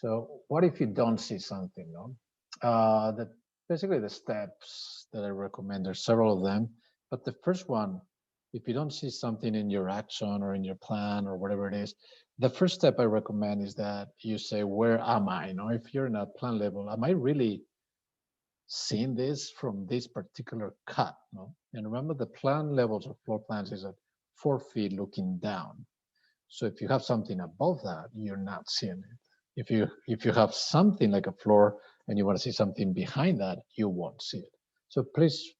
So what if you don't see something? No, basically the steps that I recommend. There's several of them, but the first one, if you don't see something in your action or in your plan or whatever it is, the first step I recommend is that you say, where am I? You know, if you're in a plan level, am I really seeing this from this particular cut? No? And remember, the plan levels of floor plans is at 4 feet looking down. So if you have something above that, you're not seeing it. If you have something like a floor and you want to see something behind that, you won't see it. So please,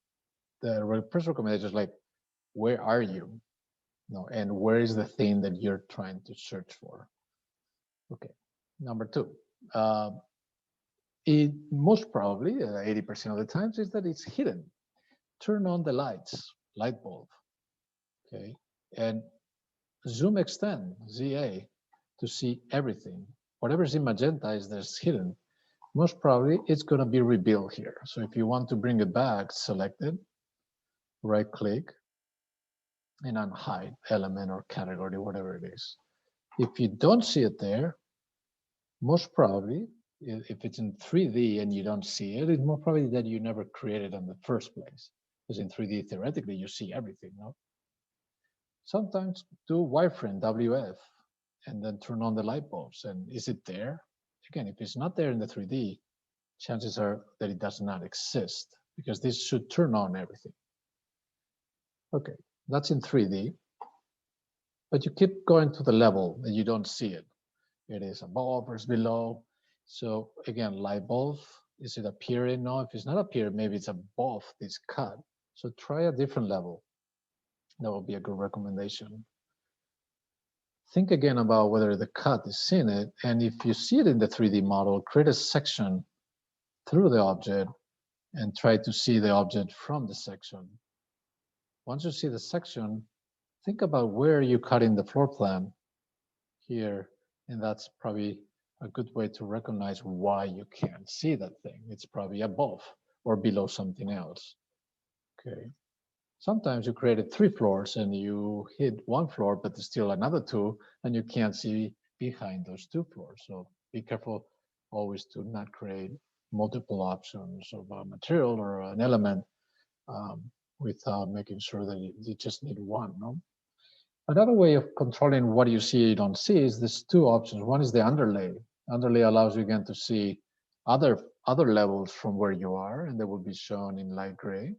the first recommendation is like, where are you? No, and where is the thing that you're trying to search for? Okay. Number two, it most probably 80% of the times is that it's hidden. Turn on the lights, light bulb. Okay, and zoom extend, ZA, to see everything. Whatever's in magenta is there's hidden. Most probably it's going to be revealed here. So if you want to bring it back, select it, right click, and unhide element or category, whatever it is. If you don't see it there, most probably, if it's in 3D and you don't see it, it's more probably that you never created in the first place. Because in 3D, theoretically, you see everything, no? Sometimes do wireframe, WF, and then turn on the light bulbs. And is it there? Again, if it's not there in the 3D, chances are that it does not exist, because this should turn on everything. Okay, that's in 3D. But you keep going to the level and you don't see it. It is above or it's below. So again, light bulb, is it appearing? No, if it's not appearing, maybe it's above this cut. So try a different level. That would be a good recommendation. Think again about whether the cut is seeing it. And if you see it in the 3D model, create a section through the object and try to see the object from the section. Once you see the section, think about where you cut in the floor plan here, and that's probably a good way to recognize why you can't see that thing. It's probably above or below something else. Okay. Sometimes you created 3 floors and you hit 1 floor, but there's still another 2, and you can't see behind those 2 floors. So be careful always to not create multiple options of a material or an element without making sure that you just need one. No? Another way of controlling what you see you don't see is there's 2 options. One is the underlay. Underlay allows you again to see other levels from where you are, and they will be shown in light gray,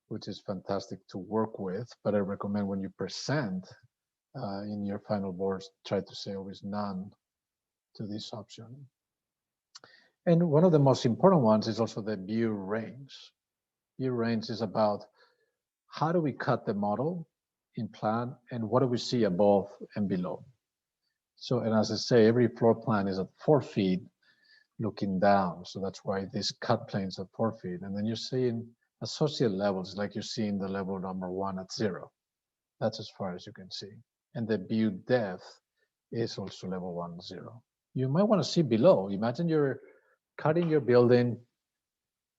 which is fantastic to work with. But I recommend when you present in your final boards, try to say always none to this option. And one of the most important ones is also the view range. View range is about how do we cut the model in plan and what do we see above and below. So, and as I say, every floor plan is at 4 feet looking down. So that's why this cut plane's at 4 feet. And then you're seeing associate levels, like you're seeing the level number 1 at 0. That's as far as you can see. And the view depth is also level 1, 0. You might want to see below. Imagine you're cutting your building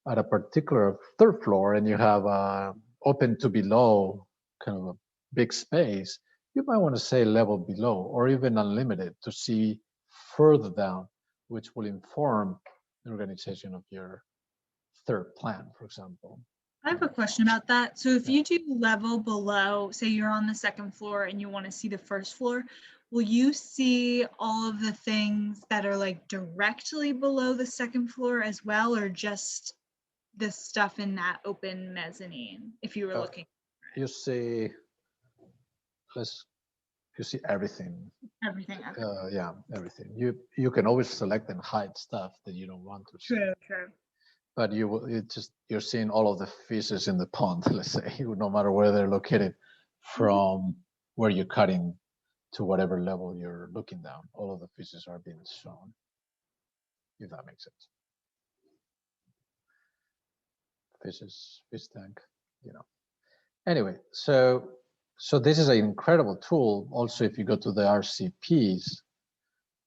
at a particular 3rd floor and you have open to below kind of a big space. You might want to say level below or even unlimited to see further down, which will inform the organization of your 3rd plan, for example. I have a question about that. So if you do level below, say you're on the 2nd floor and you want to see the 1st floor, will you see all of the things that are like directly below the 2nd floor as well, or just the stuff in that open mezzanine if you were looking? You see, you see everything. Everything. Okay. Yeah, everything. You can always select and hide stuff that you don't want to see. True. But you're seeing all of the fishes in the pond, let's say, no matter where they're located, from where you're cutting to whatever level you're looking down. All of the fishes are being shown, if that makes sense. Fishes, fish tank, you know. Anyway, so this is an incredible tool. Also, if you go to the RCPs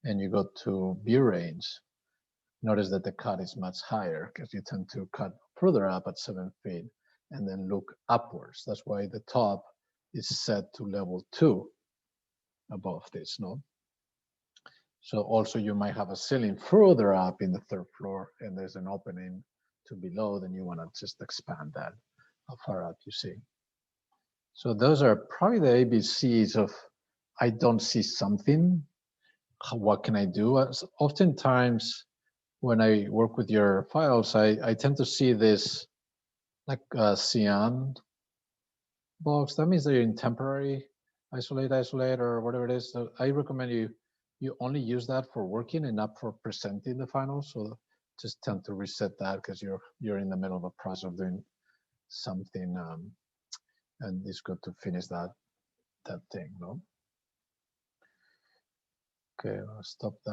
and you go to view range, notice that the cut is much higher because you tend to cut further up at 7 feet and then look upwards. That's why the top is set to level 2 above this, no? So also you might have a ceiling further up in the third floor and there's an opening to below, then you want to just expand that how far up you see. So those are probably the ABCs of I don't see something. What can I do? Oftentimes when I work with your files, I tend to see this like a cyan box. That means they're in temporary isolate, or whatever it is. So I recommend you only use that for working and not for presenting the final. So just tend to reset that because you're in the middle of a process of doing something, and it's good to finish that thing, no? Okay, I'll stop that.